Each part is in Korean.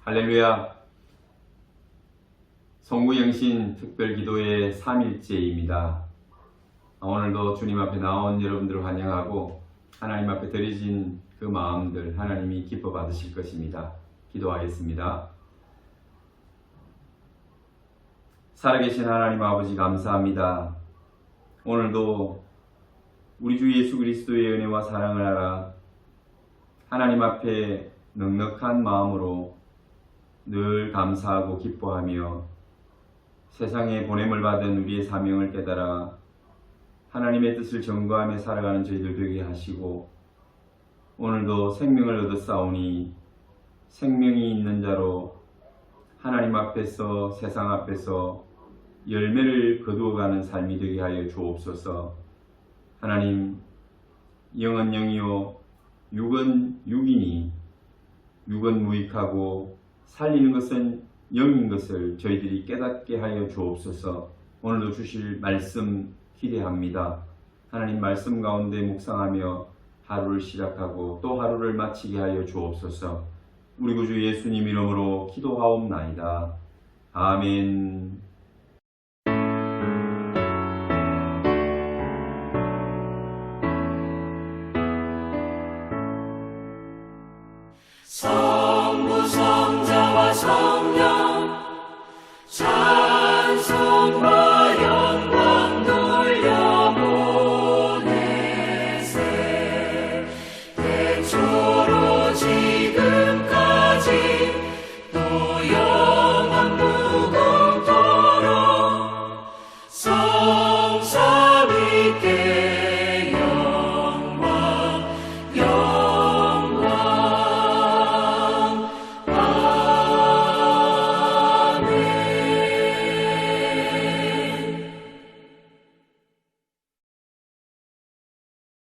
할렐루야. 성부영신 특별기도의 3일째입니다. 오늘도 주님 앞에 나온 여러분들을 환영하고 하나님 앞에 드려진 그 마음들 하나님이 기뻐 받으실 것입니다. 기도하겠습니다. 살아계신 하나님 아버지 감사합니다. 오늘도 우리 주 예수 그리스도의 은혜와 사랑을 알아 하나님 앞에 넉넉한 마음으로 늘 감사하고 기뻐하며 세상에 보냄을 받은 우리의 사명을 깨달아 하나님의 뜻을 전거하며 살아가는 저희들 되게 하시고, 오늘도 생명을 얻었사오니 생명이 있는 자로 하나님 앞에서 세상 앞에서 열매를 거두어가는 삶이 되게 하여 주옵소서. 하나님, 영은 영이요 육은 육이니 육은 무익하고 살리는 것은 영인 것을 저희들이 깨닫게 하여 주옵소서. 오늘도 주실 말씀 기대합니다. 하나님 말씀 가운데 묵상하며 하루를 시작하고 또 하루를 마치게 하여 주옵소서. 우리 구주 예수님 이름으로 기도하옵나이다. 아멘. 성부 성자와 성령 찬송과 영광 돌려보내세. 태초로 지금까지 또 영원 무궁토록 성삼위께 영광 영광.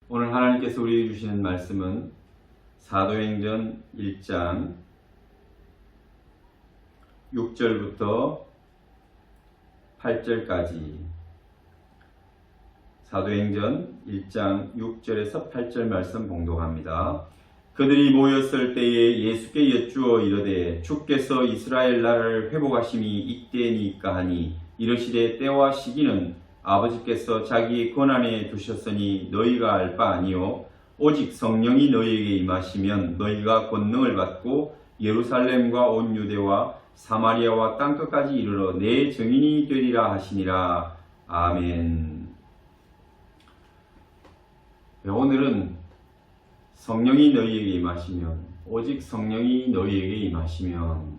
오늘 하나님께서 우리에게 주시는 말씀은 사도행전 1장 6절부터 8절까지, 사도행전 1장 6절에서 8절 말씀 봉독합니다. 그들이 모였을 때에 예수께 여쭈어 이르되 주께서 이스라엘 나라를 회복하심이 이때니까 하니, 이르시되 때와 시기는 아버지께서 자기의 권한에 두셨으니 너희가 알 바 아니요 오직 성령이 너희에게 임하시면 너희가 권능을 받고 예루살렘과 온 유대와 사마리아와 땅끝까지 이르러 내 증인이 되리라 하시니라. 아멘. 오늘은 성령이 너희에게 임하시면, 오직 성령이 너희에게 임하시면,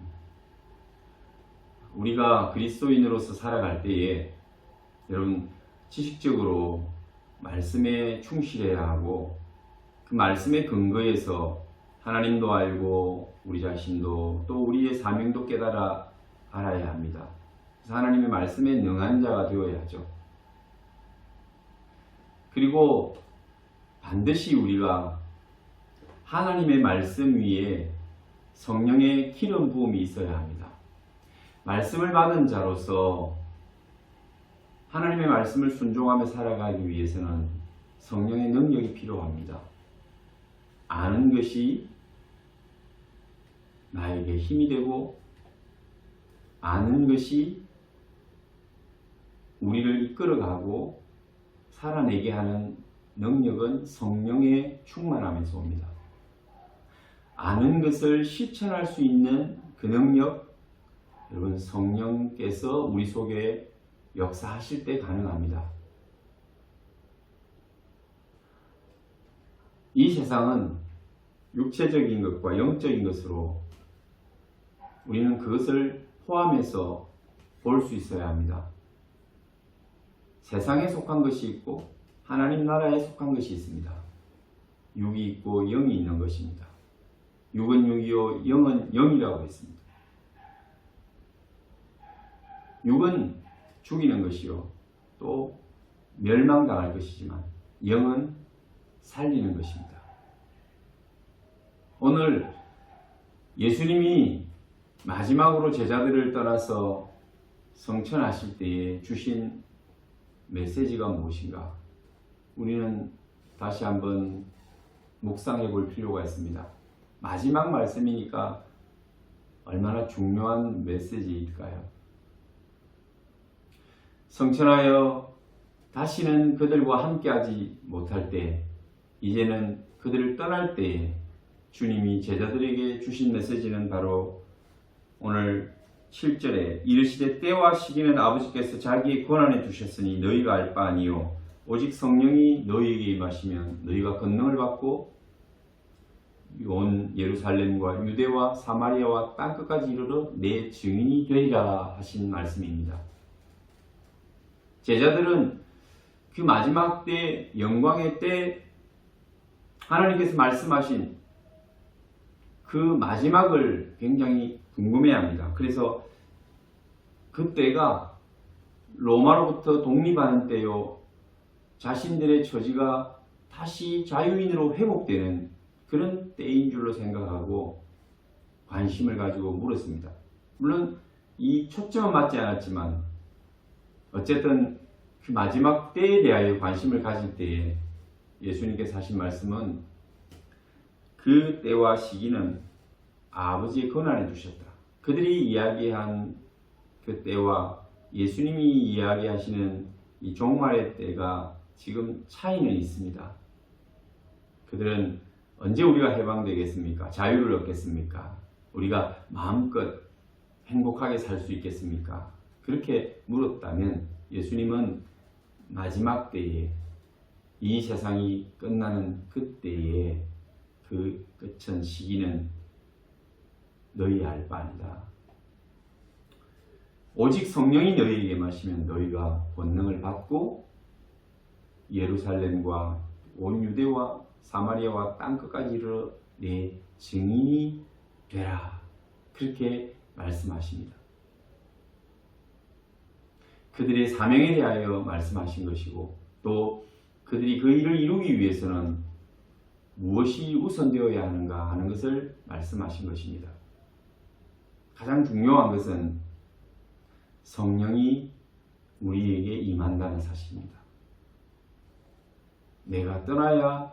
우리가 그리스도인으로서 살아갈 때에 여러분 지식적으로 말씀에 충실해야 하고, 그 말씀의 근거에서 하나님도 알고 우리 자신도 또 우리의 사명도 깨달아 알아야 합니다. 그래서 하나님의 말씀에 능한 자가 되어야죠. 그리고 반드시 우리가 하나님의 말씀 위에 성령의 기름 부음이 있어야 합니다. 말씀을 받은 자로서 하나님의 말씀을 순종하며 살아가기 위해서는 성령의 능력이 필요합니다. 아는 것이 나에게 힘이 되고, 아는 것이 우리를 이끌어가고 살아내게 하는 능력은 성령의 충만함에서 옵니다. 아는 것을 실천할 수 있는 그 능력, 여러분 성령께서 우리 속에 역사하실 때 가능합니다. 이 세상은 육체적인 것과 영적인 것으로 우리는 그것을 포함해서 볼 수 있어야 합니다. 세상에 속한 것이 있고 하나님 나라에 속한 것이 있습니다. 육이 있고 영이 있는 것입니다. 육은 육이요 영은 영이라고 했습니다. 육은 죽이는 것이요 또 멸망당할 것이지만 영은 살리는 것입니다. 오늘 예수님이 마지막으로 제자들을 떠나서 성천하실 때에 주신 메시지가 무엇인가? 우리는 다시 한번 묵상해 볼 필요가 있습니다. 마지막 말씀이니까 얼마나 중요한 메시지일까요? 성천하여 다시는 그들과 함께하지 못할 때, 이제는 그들을 떠날 때에 주님이 제자들에게 주신 메시지는 바로 오늘 7절에 이르시되 때와 시기는 아버지께서 자기의 권한에 두셨으니 너희가 알 바 아니요 오직 성령이 너희에게 임하시면 너희가 권능을 받고 온 예루살렘과 유대와 사마리아와 땅끝까지 이르러 내 증인이 되리라 하신 말씀입니다. 제자들은 그 마지막 때, 영광의 때 하나님께서 말씀하신 그 마지막을 굉장히 궁금해합니다. 그래서 그때가 로마로부터 독립하는 때요, 자신들의 처지가 다시 자유인으로 회복되는 그런 때인 줄로 생각하고 관심을 가지고 물었습니다. 물론 이 초점은 맞지 않았지만 어쨌든 그 마지막 때에 대하여 관심을 가질 때에 예수님께서 하신 말씀은 그 때와 시기는 아버지의 권한에 두셨다. 그들이 이야기한 그 때와 예수님이 이야기하시는 이 종말의 때가 지금 차이는 있습니다. 그들은 언제 우리가 해방되겠습니까? 자유를 얻겠습니까? 우리가 마음껏 행복하게 살 수 있겠습니까? 그렇게 물었다면 예수님은 마지막 때에 이 세상이 끝나는 그때에 그 끝은 시기는 너희 알 바 아니다. 오직 성령이 너희에게 마시면 너희가 권능을 받고 예루살렘과 온 유대와 사마리아와 땅끝까지 이르러 내 증인이 되라. 그렇게 말씀하십니다. 그들의 사명에 대하여 말씀하신 것이고 또 그들이 그 일을 이루기 위해서는 무엇이 우선되어야 하는가 하는 것을 말씀하신 것입니다. 가장 중요한 것은 성령이 우리에게 임한다는 사실입니다. 내가 떠나야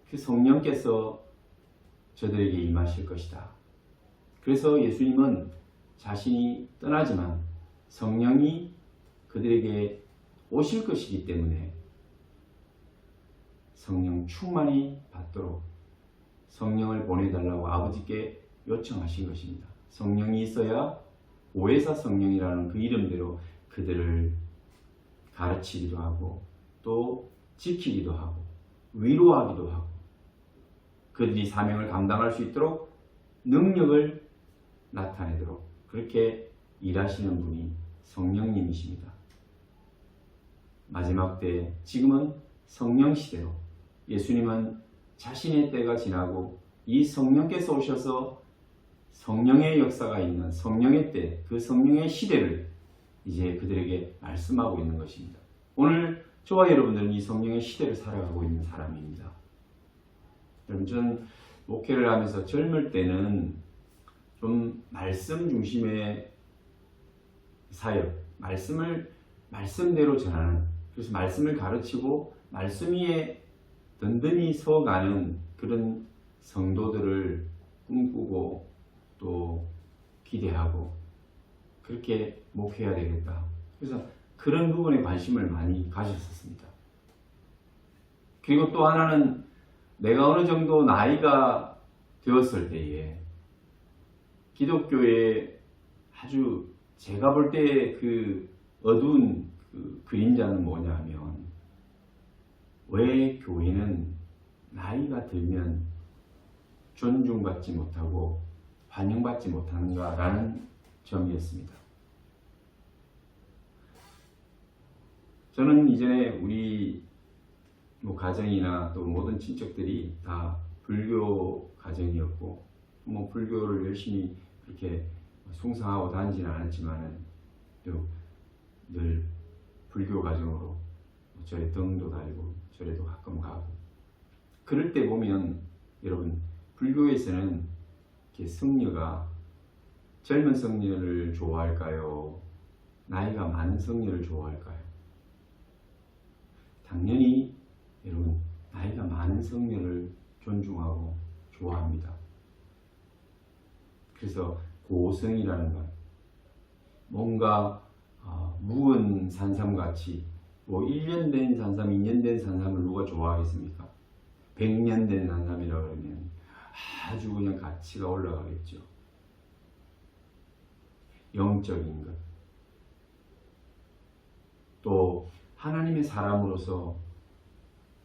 그 성령께서 저들에게 임하실 것이다. 그래서 예수님은 자신이 떠나지만 성령이 그들에게 오실 것이기 때문에 성령 충만히 받도록 성령을 보내달라고 아버지께 요청하신 것입니다. 성령이 있어야 오해사 성령이라는 그 이름대로 그들을 가르치기도 하고 또 지키기도 하고 위로하기도 하고 그들이 사명을 감당할 수 있도록 능력을 나타내도록 그렇게 일하시는 분이 성령님이십니다. 마지막 때 지금은 성령 시대로 예수님은 자신의 때가 지나고 이 성령께서 오셔서 성령의 역사가 있는 성령의 때, 그 성령의 시대를 이제 그들에게 말씀하고 있는 것입니다. 오늘 저와 여러분들은 이 성령의 시대를 살아가고 있는 사람입니다. 여러분, 저는 목회를 하면서 젊을 때는 좀 말씀 중심의 사역, 말씀을 말씀대로 전하는, 그래서 말씀을 가르치고 말씀 위에 든든히 서가는 그런 성도들을 꿈꾸고 또 기대하고 그렇게 목회해야 되겠다. 그래서 그런 부분에 관심을 많이 가졌었습니다. 그리고 또 하나는 내가 어느 정도 나이가 되었을 때에 기독교의 아주 제가 볼 때 그 어두운 그 그림자는 뭐냐 하면 왜 교회는 나이가 들면 존중받지 못하고 환영받지 못하는가라는 점이었습니다. 저는 이전에 우리 가정이나 또 모든 친척들이 다 불교 가정이었고 불교를 열심히 그렇게 숭상하고 다니지는 않았지만은 늘 불교 가정으로 절에 등도 달고 절에도 가끔 가고 그럴 때 보면 여러분 불교에서는 이렇게 성녀가 젊은 성녀를 좋아할까요? 나이가 많은 성녀를 좋아할까요? 당연히 여러분 나이가 많은 성녀를 존중하고 좋아합니다. 그래서 도성이라는 것. 뭔가 묵은 산삼같이 1년 된 산삼, 2년 된 산삼을 누가 좋아하겠습니까? 100년 된 산삼이라 그러면 아주 그냥 가치가 올라가겠죠. 영적인 것. 또 하나님의 사람으로서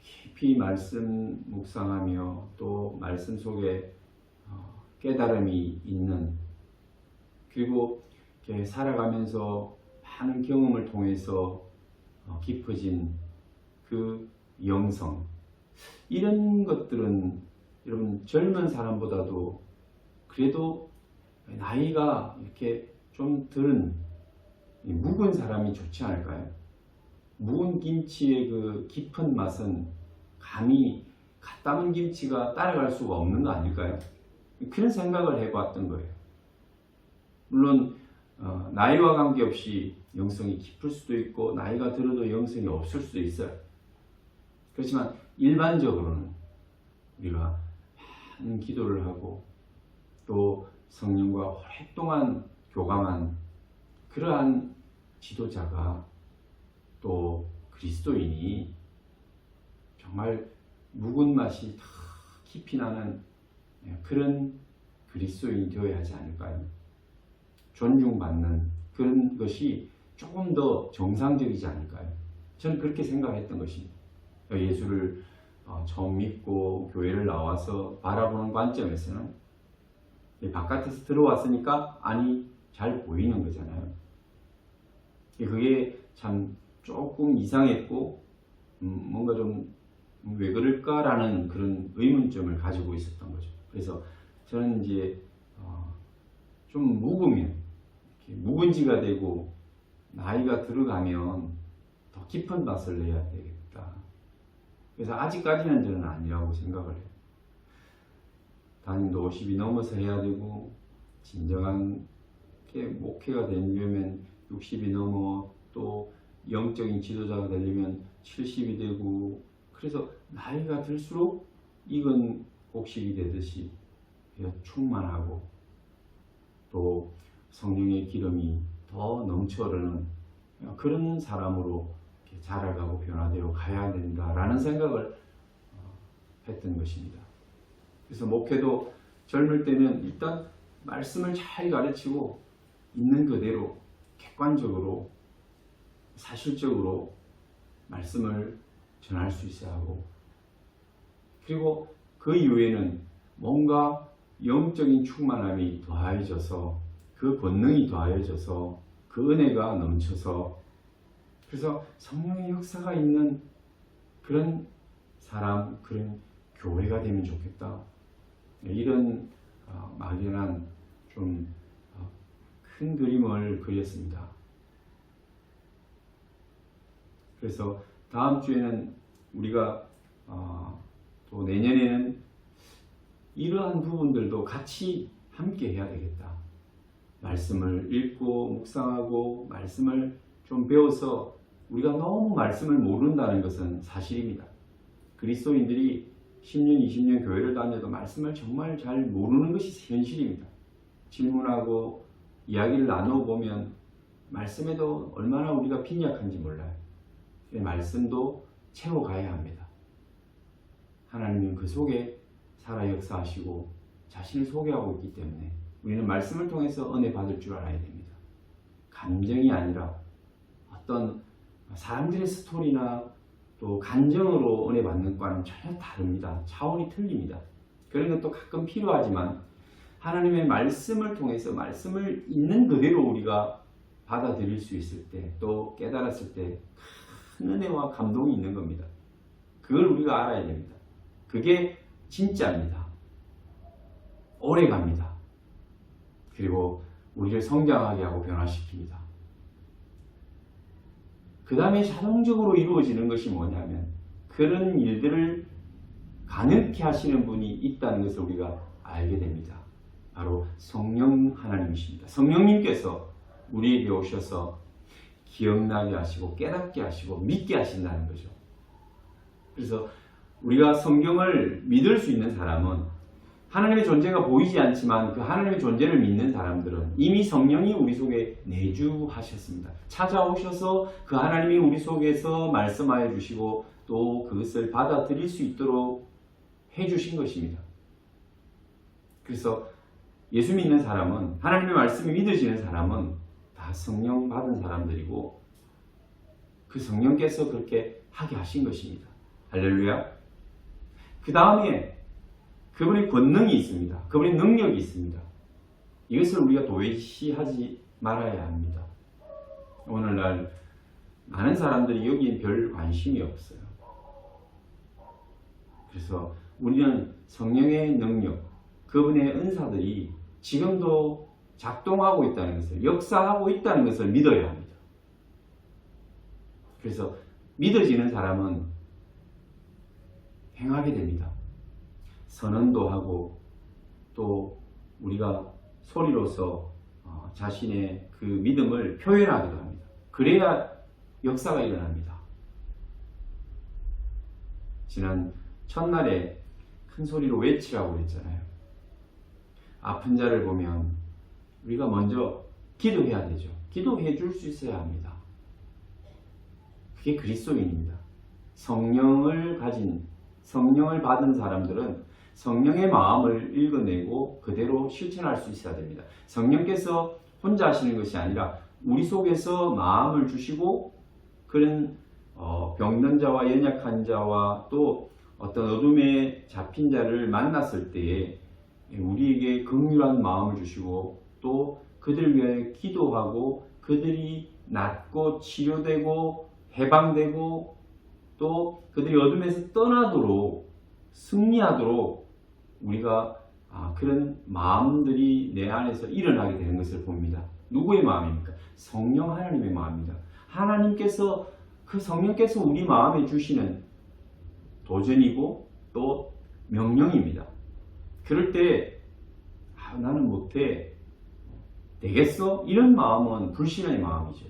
깊이 말씀 묵상하며 또 말씀 속에 깨달음이 있는, 그리고 이렇게 살아가면서 많은 경험을 통해서 깊어진 그 영성, 이런 것들은 여러분 젊은 사람보다도 그래도 나이가 이렇게 좀 들은 묵은 사람이 좋지 않을까요? 묵은 김치의 그 깊은 맛은 감히 갓 담은 김치가 따라갈 수가 없는 거 아닐까요? 그런 생각을 해봤던 거예요. 물론 나이와 관계없이 영성이 깊을 수도 있고 나이가 들어도 영성이 없을 수도 있어요. 그렇지만 일반적으로는 우리가 많은 기도를 하고 또 성령과 오랫동안 교감한 그러한 지도자가 또 그리스도인이 정말 묵은 맛이 더 깊이 나는 그런 그리스도인이 되어야 하지 않을까요? 존중받는 그런 것이 조금 더 정상적이지 않을까요? 저는 그렇게 생각했던 것입니다. 예수를 처음 믿고 교회를 나와서 바라보는 관점에서는 바깥에서 들어왔으니까 아니 잘 보이는 거잖아요. 그게 참 조금 이상했고 뭔가 좀 왜 그럴까라는 그런 의문점을 가지고 있었던 거죠. 그래서 저는 이제 좀 묵으면 묵은지가 되고 나이가 들어가면 더 깊은 맛을 내야 되겠다. 그래서 아직까지는 저는 아니라고 생각을 해요. 담임도 50이 넘어서 해야 되고 진정한 목회가 되려면 60이 넘어, 또 영적인 지도자가 되려면 70이 되고, 그래서 나이가 들수록 익은 곡식이 되듯이 충만하고 또 성령의 기름이 더 넘쳐흐르는 그런 사람으로 자라가고 변화되어 가야 된다라는 생각을 했던 것입니다. 그래서 목회도 젊을 때는 일단 말씀을 잘 가르치고 있는 그대로 객관적으로 사실적으로 말씀을 전할 수 있어야 하고, 그리고 그 이후에는 뭔가 영적인 충만함이 더해져서 그 권능이 더해져서 그 은혜가 넘쳐서 그래서 성령의 역사가 있는 그런 사람, 그런 교회가 되면 좋겠다. 이런 막연한 좀 큰 그림을 그렸습니다. 그래서 다음 주에는 우리가 또 내년에는 이러한 부분들도 같이 함께 해야 되겠다. 말씀을 읽고 묵상하고 말씀을 좀 배워서 우리가 너무 말씀을 모른다는 것은 사실입니다. 그리스도인들이 10년, 20년 교회를 다녀도 말씀을 정말 잘 모르는 것이 현실입니다. 질문하고 이야기를 나눠보면 말씀에도 얼마나 우리가 빈약한지 몰라요. 말씀도 채워가야 합니다. 하나님은 그 속에 살아 역사하시고 자신을 소개하고 있기 때문에 우리는 말씀을 통해서 은혜 받을 줄 알아야 됩니다. 감정이 아니라 어떤 사람들의 스토리나 또 간정으로 은혜 받는 과는 전혀 다릅니다. 차원이 틀립니다. 그런 것도 가끔 필요하지만 하나님의 말씀을 통해서 말씀을 있는 그대로 우리가 받아들일 수 있을 때, 또 깨달았을 때 큰 은혜와 감동이 있는 겁니다. 그걸 우리가 알아야 됩니다. 그게 진짜입니다. 오래 갑니다. 그리고 우리를 성장하게 하고 변화시킵니다. 그 다음에 자동적으로 이루어지는 것이 뭐냐면 그런 일들을 가능케 하시는 분이 있다는 것을 우리가 알게 됩니다. 바로 성령 하나님이십니다. 성령님께서 우리에게 오셔서 기억나게 하시고 깨닫게 하시고 믿게 하신다는 거죠. 그래서 우리가 성경을 믿을 수 있는 사람은 하나님의 존재가 보이지 않지만 그 하나님의 존재를 믿는 사람들은 이미 성령이 우리 속에 내주하셨습니다. 찾아오셔서 그 하나님이 우리 속에서 말씀하여 주시고 또 그것을 받아들일 수 있도록 해주신 것입니다. 그래서 예수 믿는 사람은, 하나님의 말씀이 믿어지는 사람은 다 성령 받은 사람들이고 그 성령께서 그렇게 하게 하신 것입니다. 할렐루야. 그 다음에 그분의 권능이 있습니다. 그분의 능력이 있습니다. 이것을 우리가 도외시하지 말아야 합니다. 오늘날 많은 사람들이 여기에 별 관심이 없어요. 그래서 우리는 성령의 능력, 그분의 은사들이 지금도 작동하고 있다는 것을, 역사하고 있다는 것을 믿어야 합니다. 그래서 믿어지는 사람은 행하게 됩니다. 선언도 하고 또 우리가 소리로서 자신의 그 믿음을 표현하기도 합니다. 그래야 역사가 일어납니다. 지난 첫날에 큰 소리로 외치라고 했잖아요. 아픈 자를 보면 우리가 먼저 기도해야 되죠. 기도해 줄 수 있어야 합니다. 그게 그리스도인입니다. 성령을 받은 사람들은 성령의 마음을 읽어내고 그대로 실천할 수 있어야 됩니다. 성령께서 혼자 하시는 것이 아니라 우리 속에서 마음을 주시고 그런 병든 자와 연약한 자와 또 어떤 어둠에 잡힌 자를 만났을 때에 우리에게 긍휼한 마음을 주시고 또 그들을 위해 기도하고 그들이 낫고 치료되고 해방되고 또 그들이 어둠에서 떠나도록 승리하도록 우리가 그런 마음들이 내 안에서 일어나게 되는 것을 봅니다. 누구의 마음입니까? 성령 하나님의 마음입니다. 하나님께서 그 성령께서 우리 마음에 주시는 도전이고 또 명령입니다. 그럴 때 나는 못해, 되겠어? 이런 마음은 불신의 마음이죠.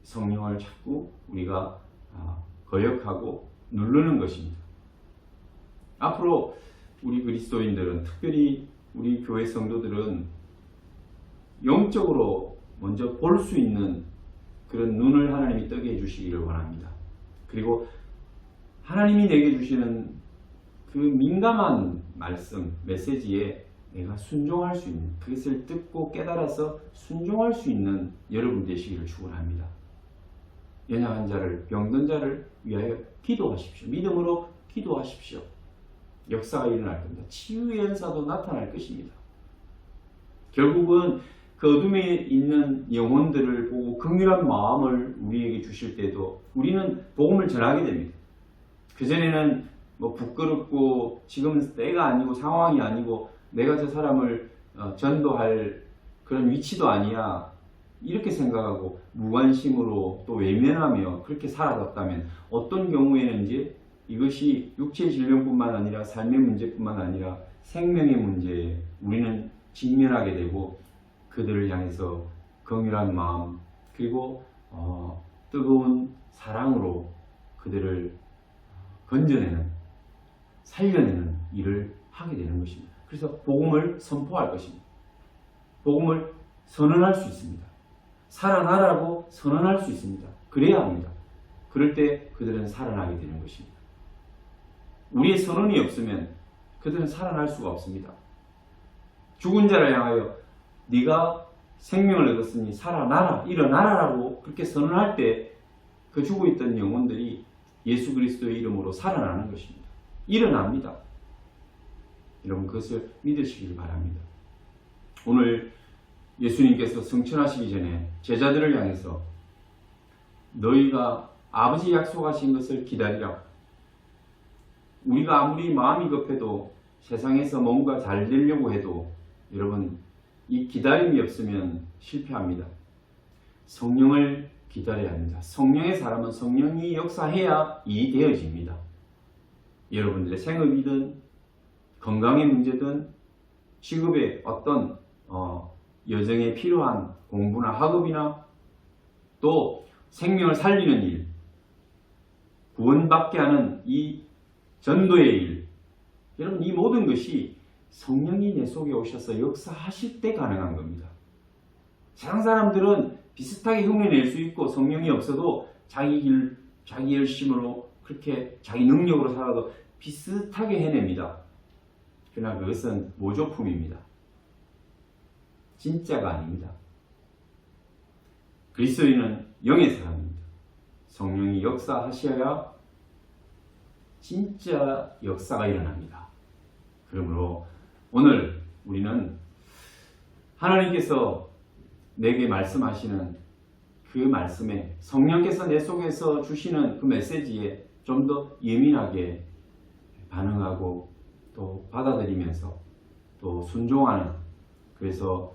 성령을 자꾸 우리가 거역하고 누르는 것입니다. 앞으로 우리 그리스도인들은, 특별히 우리 교회 성도들은 영적으로 먼저 볼 수 있는 그런 눈을 하나님이 뜨게 해주시기를 원합니다. 그리고 하나님이 내게 주시는 그 민감한 말씀, 메시지에 내가 순종할 수 있는, 그것을 듣고 깨달아서 순종할 수 있는 여러분 되시기를 축원합니다. 연약한 자를, 병든 자를 위하여 기도하십시오. 믿음으로 기도하십시오. 역사가 일어날 겁니다. 치유의 은사도 나타날 것입니다. 결국은 그 어둠에 있는 영혼들을 보고 긍휼한 마음을 우리에게 주실 때도 우리는 복음을 전하게 됩니다. 그전에는 부끄럽고 지금은 때가 아니고 상황이 아니고 내가 저 사람을 전도할 그런 위치도 아니야, 이렇게 생각하고 무관심으로 또 외면하며 그렇게 살아갔다면 어떤 경우에는 이제 이것이 육체의 질병뿐만 아니라 삶의 문제뿐만 아니라 생명의 문제에 우리는 직면하게 되고 그들을 향해서 긍휼한 마음 그리고 뜨거운 사랑으로 그들을 건져내는, 살려내는 일을 하게 되는 것입니다. 그래서 복음을 선포할 것입니다. 복음을 선언할 수 있습니다. 살아나라고 선언할 수 있습니다. 그래야 합니다. 그럴 때 그들은 살아나게 되는 것입니다. 우리의 선언이 없으면 그들은 살아날 수가 없습니다. 죽은 자를 향하여 네가 생명을 얻었으니 살아나라, 일어나라라고 그렇게 선언할 때 그 죽어있던 영혼들이 예수 그리스도의 이름으로 살아나는 것입니다. 일어납니다. 여러분 그것을 믿으시길 바랍니다. 오늘 예수님께서 승천하시기 전에 제자들을 향해서 너희가 아버지 약속하신 것을 기다리라. 우리가 아무리 마음이 급해도 세상에서 뭔가 잘 되려고 해도 여러분 이 기다림이 없으면 실패합니다. 성령을 기다려야 합니다. 성령의 사람은 성령이 역사해야 일이 되어집니다. 여러분들의 생업이든 건강의 문제든 직업의 어떤 여정에 필요한 공부나 학업이나 또 생명을 살리는 일, 구원받게 하는 이 전도의 일, 여러분 이 모든 것이 성령이 내 속에 오셔서 역사하실 때 가능한 겁니다. 세상 사람들은 비슷하게 흉내낼 수 있고 성령이 없어도 자기 길, 자기 열심으로 그렇게 자기 능력으로 살아도 비슷하게 해냅니다. 그러나 그것은 모조품입니다. 진짜가 아닙니다. 그리스도인은 영의 사람입니다. 성령이 역사하셔야 진짜 역사가 일어납니다. 그러므로 오늘 우리는 하나님께서 내게 말씀하시는 그 말씀에 성령께서 내 속에서 주시는 그 메시지에 좀 더 예민하게 반응하고 또 받아들이면서 또 순종하는, 그래서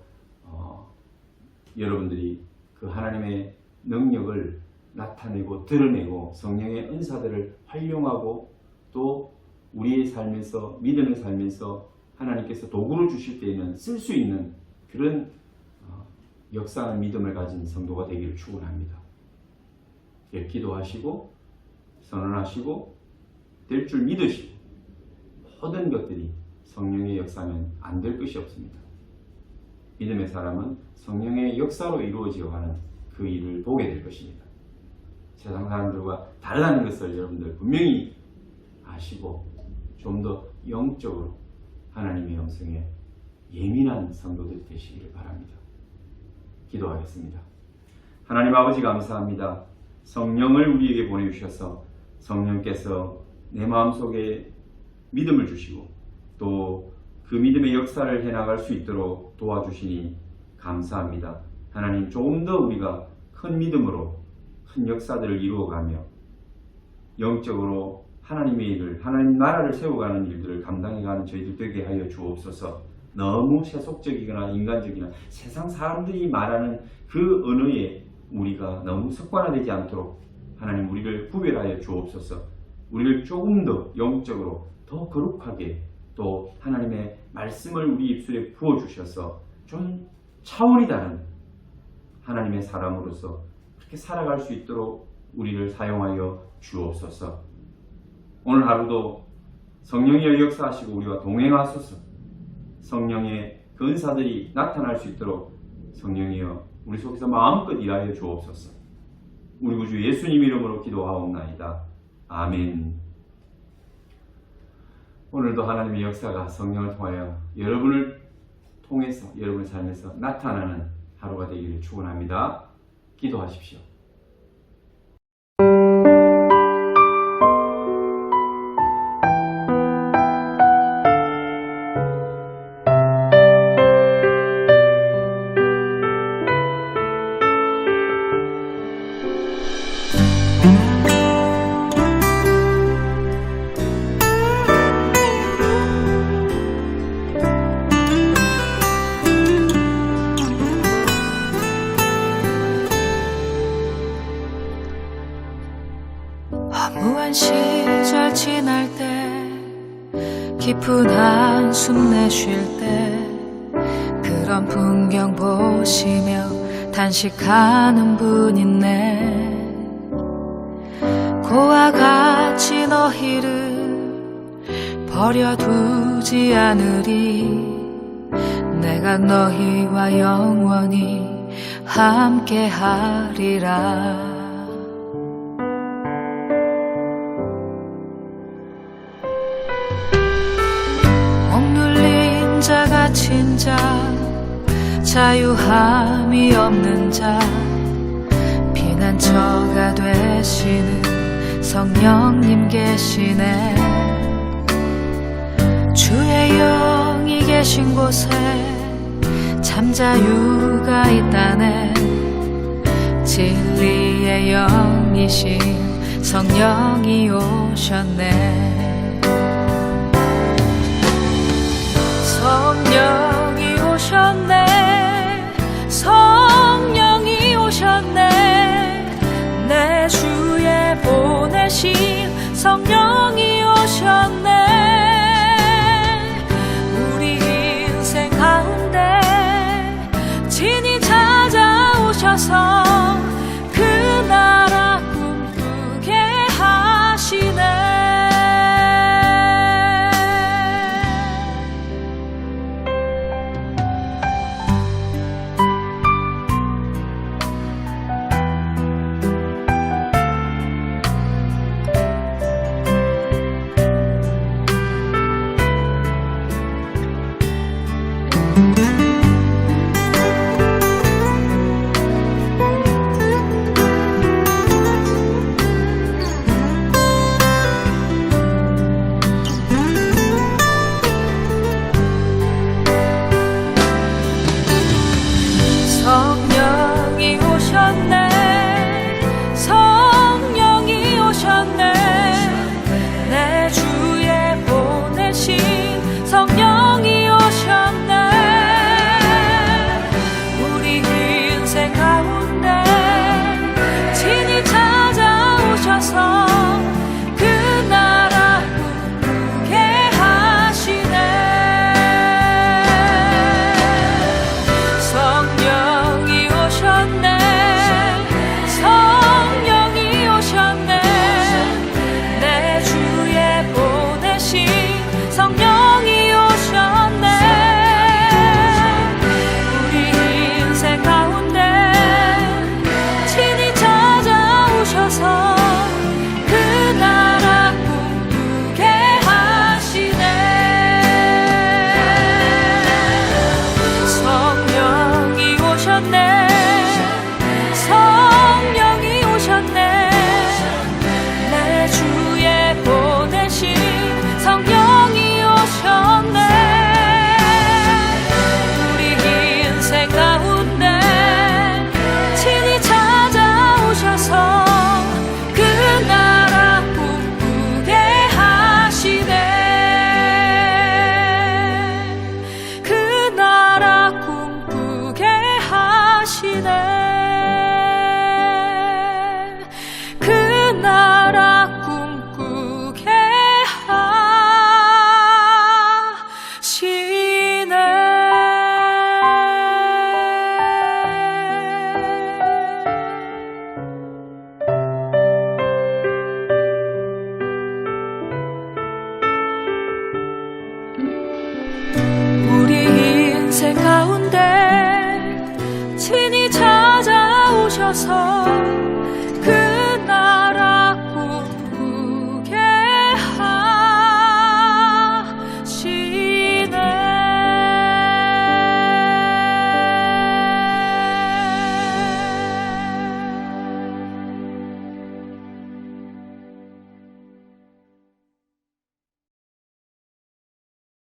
여러분들이 그 하나님의 능력을 나타내고 드러내고 성령의 은사들을 활용하고 또 우리의 삶에서, 믿음의 삶에서 하나님께서 도구를 주실 때에는 쓸 수 있는 그런 역사하는 믿음을 가진 성도가 되기를 축원합니다. 기도하시고 선언하시고 될 줄 믿으시고 모든 것들이 성령의 역사는 안 될 것이 없습니다. 믿음의 사람은 성령의 역사로 이루어지어가는 그 일을 보게 될 것입니다. 세상 사람들과 다르다는 것을 여러분들 분명히 아시고 좀 더 영적으로 하나님의 음성에 예민한 성도들 되시기를 바랍니다. 기도하겠습니다. 하나님 아버지 감사합니다. 성령을 우리에게 보내주셔서 성령께서 내 마음속에 믿음을 주시고 또 그 믿음의 역사를 해나갈 수 있도록 도와주시니 감사합니다. 하나님, 조금 더 우리가 큰 믿음으로 큰 역사들을 이루어가며 영적으로 하나님의 일을, 하나님 나라를 세워가는 일들을 감당해가는 저희들 되게 하여 주옵소서. 너무 세속적이거나 인간적이나 세상 사람들이 말하는 그 언어에 우리가 너무 습관화되지 않도록 하나님 우리를 구별하여 주옵소서. 우리를 조금 더 영적으로 더 거룩하게 또 하나님의 말씀을 우리 입술에 부어주셔서 좀 차원이 다른 하나님의 사람으로서 그렇게 살아갈 수 있도록 우리를 사용하여 주옵소서. 오늘 하루도 성령의 역사하시고 우리와 동행하소서. 성령의 그 은사들이 나타날 수 있도록 성령이여 우리 속에서 마음껏 일하여 주옵소서. 우리 구주 예수님 이름으로 기도하옵나이다. 아멘. 오늘도 하나님의 역사가 성령을 통하여 여러분을 통해서 여러분의 삶에서 나타나는 하루가 되기를 축원합니다. 기도하십시오. 허무한 시절 지날 때 깊은 한숨 내쉴 때 그런 풍경 보시며 단식하는 분 있네. 고와 같이 너희를 버려두지 않으리. 내가 너희와 영원히 함께하리라. 억눌린 자 갇힌 자 자유함이 없는 자 피난처가 되시는 성령님 계시네. 주의 영이 계신 곳에 잠자유가 있다네. 진리의 영이신 성령이 오셨네. 성령이 오셨네. 성령이 오셨네. 내 주에 보내신 성령이 오셨네. 우리 인생 가운데 친히 찾아오셔서 그 나라 꿈꾸게 하시네. 오셔서